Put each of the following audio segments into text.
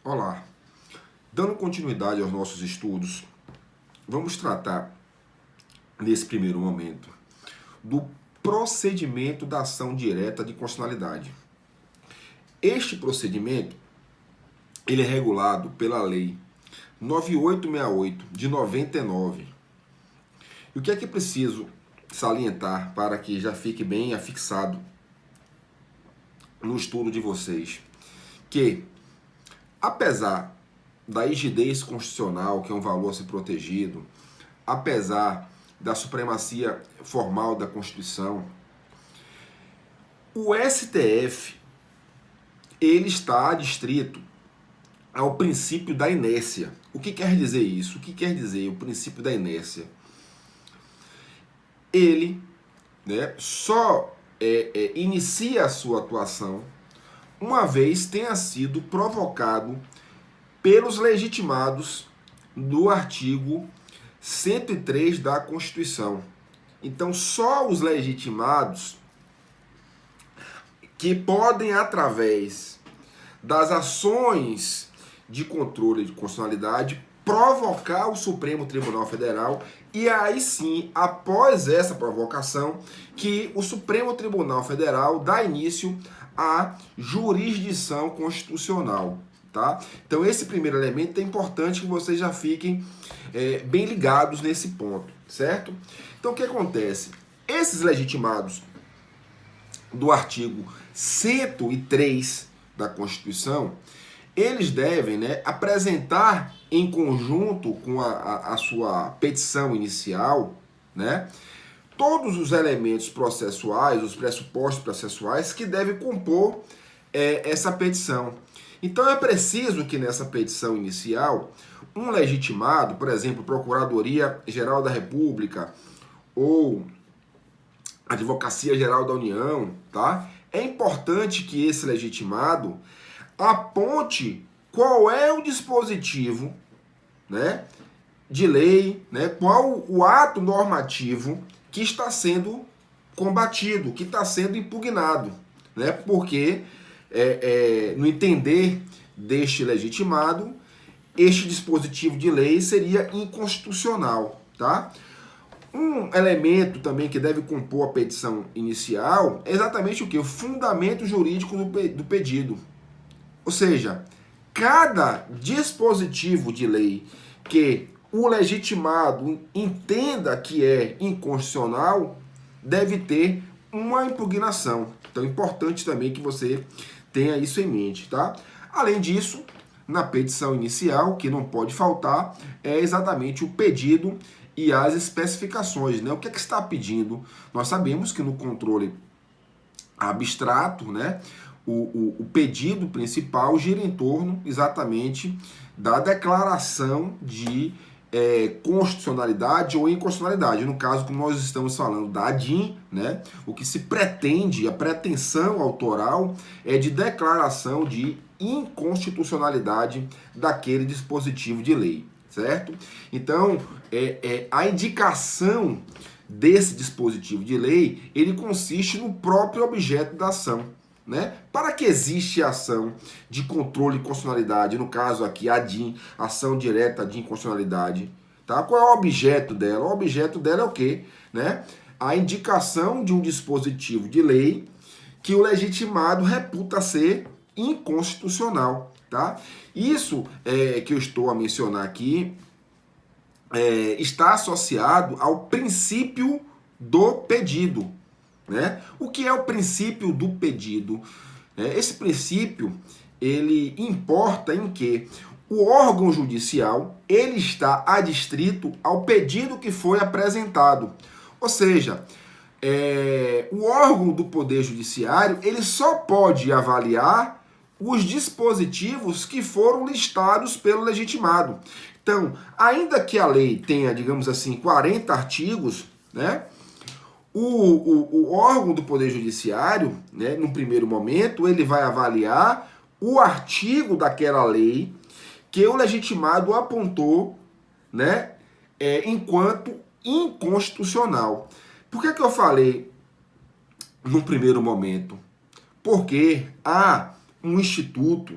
Olá, dando continuidade aos nossos estudos, vamos tratar, nesse primeiro momento, do procedimento da ação direta de constitucionalidade. Este procedimento, ele é regulado pela Lei 9868 de 99. E o que é preciso salientar para que já fique bem afixado no estudo de vocês? Que, apesar da rigidez constitucional, que é um valor a ser protegido, apesar da supremacia formal da Constituição, o STF ele está adstrito ao princípio da inércia. O que quer dizer isso? O que quer dizer o princípio da inércia? Ele, só inicia a sua atuação uma vez tenha sido provocado pelos legitimados do artigo 103 da Constituição. Então, só os legitimados que podem, através das ações de controle de constitucionalidade, provocar o Supremo Tribunal Federal, e aí sim, após essa provocação, que o Supremo Tribunal Federal dá início à jurisdição constitucional. Tá? Então esse primeiro elemento é importante que vocês já fiquem bem ligados nesse ponto, certo? Então o que acontece? Esses legitimados do artigo 103 da Constituição, eles devem apresentar em conjunto com a sua petição inicial, todos os elementos processuais, os pressupostos processuais que devem compor essa petição. Então é preciso que nessa petição inicial, um legitimado, por exemplo, Procuradoria-Geral da República ou Advocacia Geral da União, tá? É importante que esse legitimado aponte qual é o dispositivo, de lei, qual o ato normativo que está sendo combatido, que está sendo impugnado, porque no entender deste legitimado, este dispositivo de lei seria inconstitucional, tá? Um elemento também que deve compor a petição inicial é exatamente o que? O fundamento jurídico do pedido. Ou seja, cada dispositivo de lei que o legitimado entenda que é inconstitucional deve ter uma impugnação. Então é importante também que você tenha isso em mente, tá? Além disso, na petição inicial, que não pode faltar, é exatamente o pedido e as especificações, O que é que está pedindo? Nós sabemos que no controle abstrato, o pedido principal gira em torno exatamente da declaração de constitucionalidade ou inconstitucionalidade. No caso, como nós estamos falando da ADIM, o que se pretende, a pretensão autoral é de declaração de inconstitucionalidade daquele dispositivo de lei, certo? Então, a indicação desse dispositivo de lei, ele consiste no próprio objeto da ação. Para que existe a ação de controle de constitucionalidade, no caso aqui, a ADIM, ação direta de inconstitucionalidade, tá? Qual é o objeto dela? O objeto dela é o quê? A indicação de um dispositivo de lei que o legitimado reputa ser inconstitucional, tá? Isso que eu estou a mencionar aqui está associado ao princípio do pedido. O que é o princípio do pedido? Esse princípio, ele importa em que o órgão judicial, ele está adstrito ao pedido que foi apresentado. Ou seja, o órgão do Poder Judiciário, ele só pode avaliar os dispositivos que foram listados pelo legitimado. Então, ainda que a lei tenha, digamos assim, 40 artigos, o órgão do Poder Judiciário, no primeiro momento, ele vai avaliar o artigo daquela lei que o legitimado apontou, enquanto inconstitucional. Por que eu falei no primeiro momento? Porque há um instituto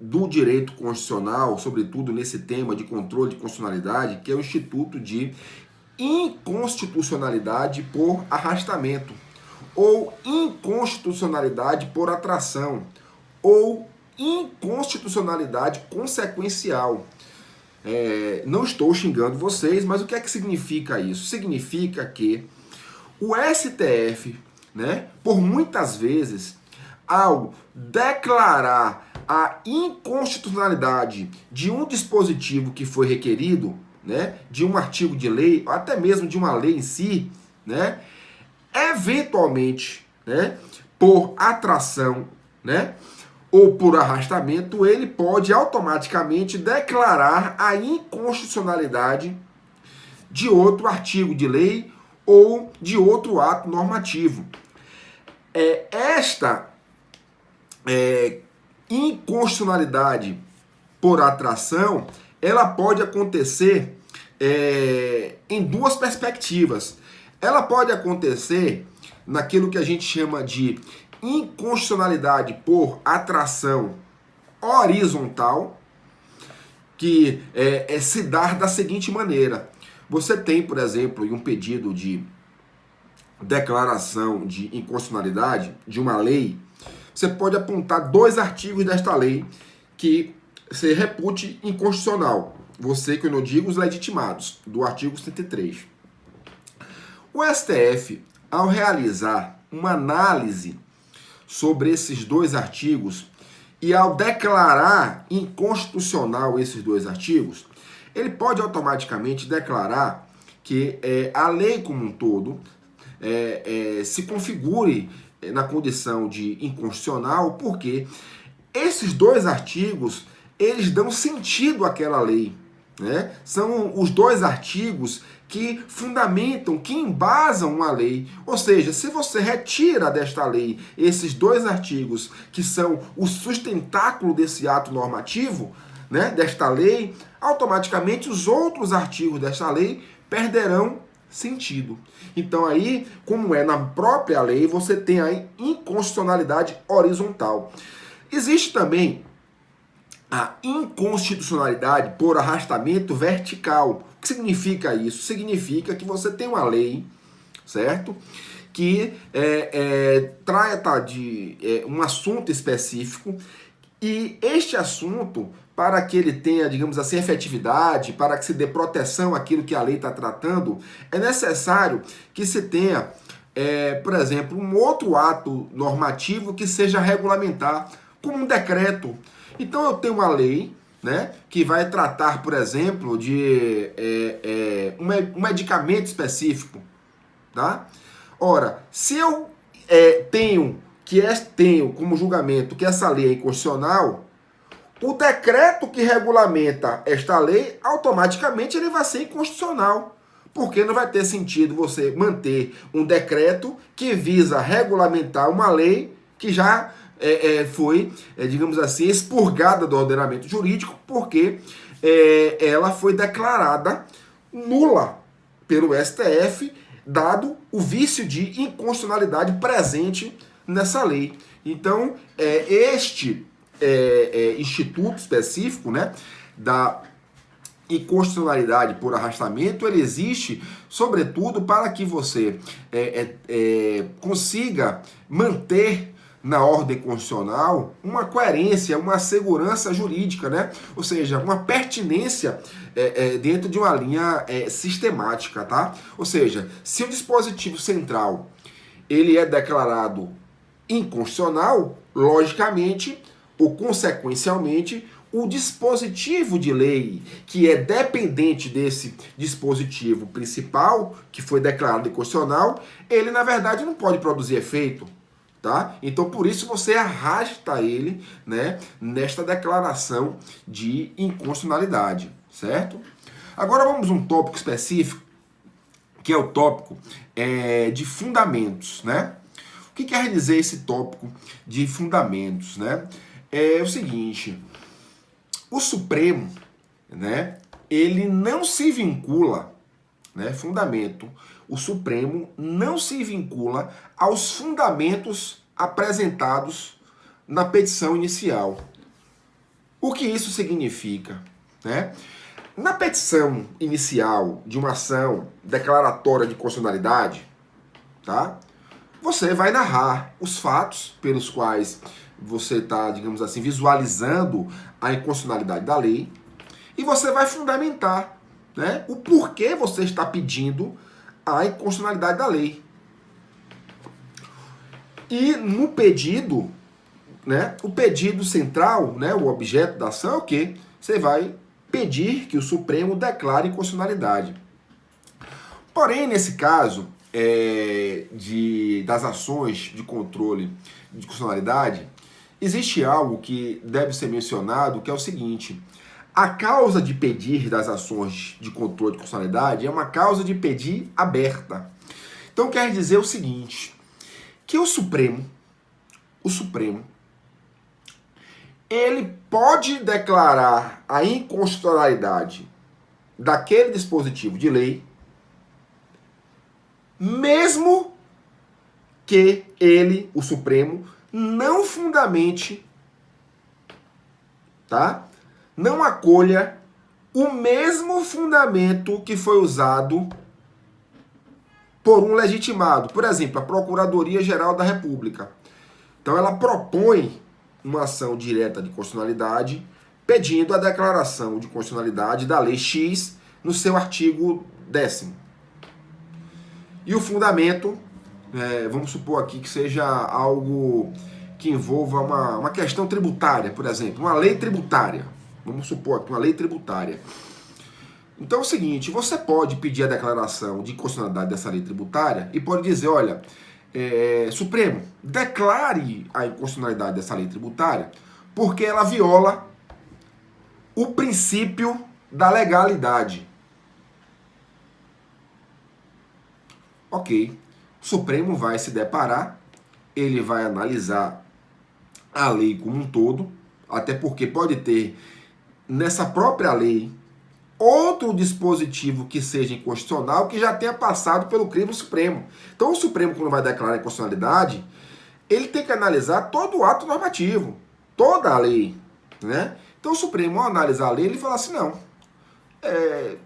do direito constitucional, sobretudo nesse tema de controle de constitucionalidade, que é o Instituto de Inconstitucionalidade por arrastamento, ou inconstitucionalidade por atração, ou inconstitucionalidade consequencial. Não estou xingando vocês, mas o que é que significa isso? Significa que o STF, né, por muitas vezes, ao declarar a inconstitucionalidade de um dispositivo que foi requerido, né, de um artigo de lei, ou até mesmo de uma lei em si, né, eventualmente, né, por atração, né, ou por arrastamento, ele pode automaticamente declarar a inconstitucionalidade de outro artigo de lei ou de outro ato normativo. Esta inconstitucionalidade por atração, ela pode acontecer em duas perspectivas. Ela pode acontecer naquilo que a gente chama de inconstitucionalidade por atração horizontal, que se dar da seguinte maneira. Você tem, por exemplo, um pedido de declaração de inconstitucionalidade de uma lei, você pode apontar 2 artigos desta lei que se repute inconstitucional. Você, que eu não digo, os legitimados, do artigo 103. O STF, ao realizar uma análise sobre esses 2 artigos e ao declarar inconstitucional esses 2 artigos, ele pode automaticamente declarar que a lei como um todo se configure na condição de inconstitucional, porque esses 2 artigos, eles dão sentido àquela lei, né? São os 2 artigos que fundamentam, que embasam uma lei. Ou seja, se você retira desta lei esses 2 artigos que são o sustentáculo desse ato normativo, né, desta lei, automaticamente os outros artigos desta lei perderão sentido. Então aí, como é na própria lei, você tem a inconstitucionalidade horizontal. Existe também a inconstitucionalidade por arrastamento vertical. O que significa isso? Significa que você tem uma lei, certo? Que trata de um assunto específico, e este assunto, para que ele tenha, digamos assim, efetividade, para que se dê proteção àquilo que a lei está tratando, é necessário que se tenha, por exemplo, um outro ato normativo que seja regulamentar, como um decreto. Então eu tenho uma lei, né, que vai tratar, por exemplo, de um medicamento específico, tá? Ora, se eu tenho como julgamento que essa lei é inconstitucional, o decreto que regulamenta esta lei, automaticamente ele vai ser inconstitucional, porque não vai ter sentido você manter um decreto que visa regulamentar uma lei que já foi, digamos assim, expurgada do ordenamento jurídico, porque ela foi declarada nula pelo STF, dado o vício de inconstitucionalidade presente nessa lei. Então, este instituto específico, né, da inconstitucionalidade por arrastamento, ele existe, sobretudo, para que você consiga manter na ordem constitucional uma coerência, uma segurança jurídica, né? Ou seja, uma pertinência dentro de uma linha sistemática, tá? Ou seja, se o dispositivo central ele é declarado inconstitucional, logicamente ou consequencialmente, o dispositivo de lei que é dependente desse dispositivo principal, que foi declarado inconstitucional, ele na verdade não pode produzir efeito. Tá? Então, por isso você arrasta ele, né, nesta declaração de inconstitucionalidade, certo? Agora vamos a um tópico específico, que é o tópico de fundamentos, né? O que quer dizer esse tópico de fundamentos, né? É o seguinte: o Supremo, né, ele não se vincula, né, fundamento, o Supremo não se vincula aos fundamentos apresentados na petição inicial. O que isso significa, né? Na petição inicial de uma ação declaratória de constitucionalidade, tá? Você vai narrar os fatos pelos quais você está, digamos assim, visualizando a inconstitucionalidade da lei e você vai fundamentar, né, o porquê você está pedindo a inconstitucionalidade da lei. E no pedido, né, o pedido central, né, o objeto da ação é o quê? Você vai pedir que o Supremo declare inconstitucionalidade. Porém, nesse caso das ações de controle de constitucionalidade, existe algo que deve ser mencionado, que é o seguinte: a causa de pedir das ações de controle de constitucionalidade é uma causa de pedir aberta. Então quer dizer o seguinte, que o Supremo, ele pode declarar a inconstitucionalidade daquele dispositivo de lei, mesmo que ele, o Supremo, não fundamente, tá? Não acolha o mesmo fundamento que foi usado por um legitimado. Por exemplo, a Procuradoria-Geral da República. Então ela propõe uma ação direta de constitucionalidade pedindo a declaração de constitucionalidade da Lei X no seu artigo 10º. E o fundamento, vamos supor aqui que seja algo que envolva uma questão tributária, por exemplo, uma lei tributária. Vamos supor aqui uma lei tributária. Então é o seguinte, você pode pedir a declaração de inconstitucionalidade dessa lei tributária e pode dizer, olha, Supremo, declare a inconstitucionalidade dessa lei tributária porque ela viola o princípio da legalidade. Ok, o Supremo vai se deparar, ele vai analisar a lei como um todo, até porque pode ter nessa própria lei outro dispositivo que seja inconstitucional que já tenha passado pelo crivo Supremo. Então o Supremo, quando vai declarar a inconstitucionalidade, ele tem que analisar todo o ato normativo, toda a lei, né? Então o Supremo, ao analisar a lei, ele fala assim,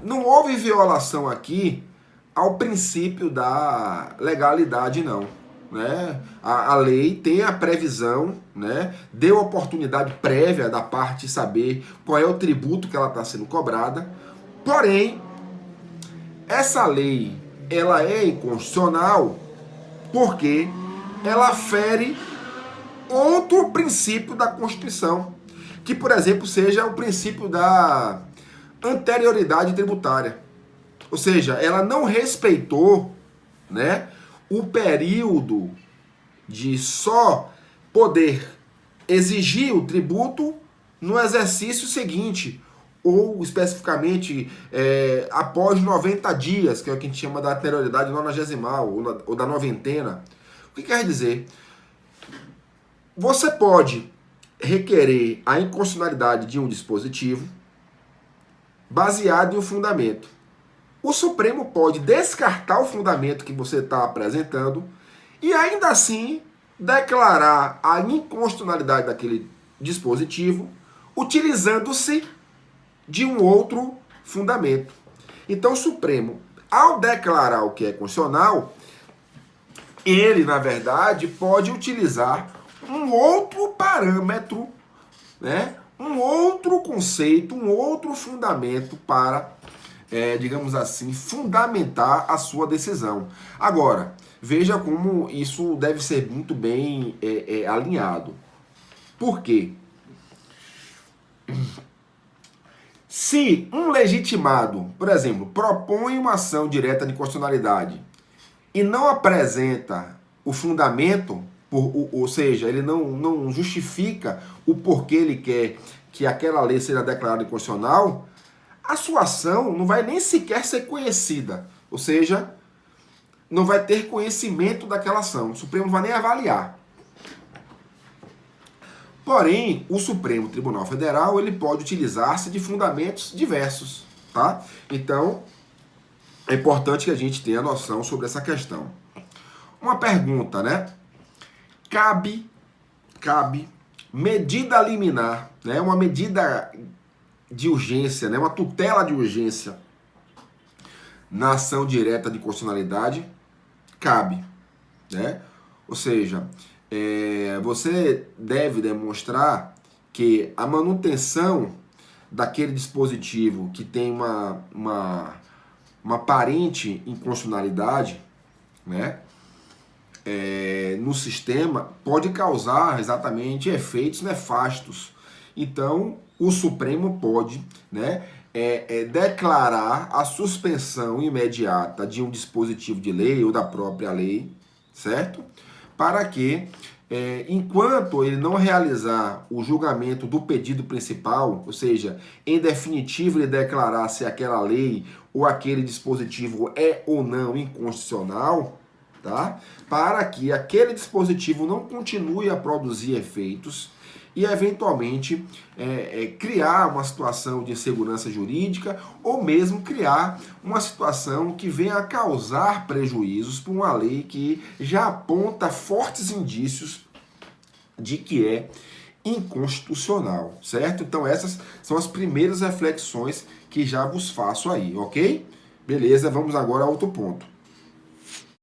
não houve violação aqui ao princípio da legalidade, não. Né? A lei tem a previsão, né? Deu oportunidade prévia da parte saber qual é o tributo que ela está sendo cobrada. Porém, essa lei ela é inconstitucional porque ela fere outro princípio da Constituição, que, por exemplo, seja o princípio da anterioridade tributária. Ou seja, ela não respeitou, né, o período de só poder exigir o tributo no exercício seguinte, ou especificamente após 90 dias, que é o que a gente chama da anterioridade nonagesimal, ou da noventena. O que quer dizer? Você pode requerer a inconstitucionalidade de um dispositivo baseado em um fundamento. O Supremo pode descartar o fundamento que você está apresentando e ainda assim declarar a inconstitucionalidade daquele dispositivo utilizando-se de um outro fundamento. Então o Supremo, ao declarar o que é constitucional, ele, na verdade, pode utilizar um outro parâmetro, né? Um outro conceito, um outro fundamento para digamos assim, fundamentar a sua decisão. Agora, veja como isso deve ser muito bem alinhado. Por quê? Se um legitimado, por exemplo, propõe uma ação direta de constitucionalidade e não apresenta o fundamento, ou seja, ele não justifica o porquê ele quer que aquela lei seja declarada inconstitucional, a sua ação não vai nem sequer ser conhecida. Ou seja, não vai ter conhecimento daquela ação. O Supremo não vai nem avaliar. Porém, o Supremo Tribunal Federal ele pode utilizar-se de fundamentos diversos. Tá? Então, é importante que a gente tenha noção sobre essa questão. Uma pergunta, né? Cabe medida liminar, né, uma medida de urgência, né, uma tutela de urgência na ação direta de constitucionalidade, cabe, né? Ou seja, você deve demonstrar que a manutenção daquele dispositivo que tem uma aparente inconstitucionalidade, né, no sistema, pode causar exatamente efeitos nefastos. Então, o Supremo pode, né, declarar a suspensão imediata de um dispositivo de lei ou da própria lei, certo? Para que, enquanto ele não realizar o julgamento do pedido principal, ou seja, em definitivo ele declarar se aquela lei ou aquele dispositivo é ou não inconstitucional, tá? Para que aquele dispositivo não continue a produzir efeitos e, eventualmente, criar uma situação de insegurança jurídica ou mesmo criar uma situação que venha a causar prejuízos para uma lei que já aponta fortes indícios de que é inconstitucional, certo? Então essas são as primeiras reflexões que já vos faço aí, ok? Beleza, vamos agora a outro ponto.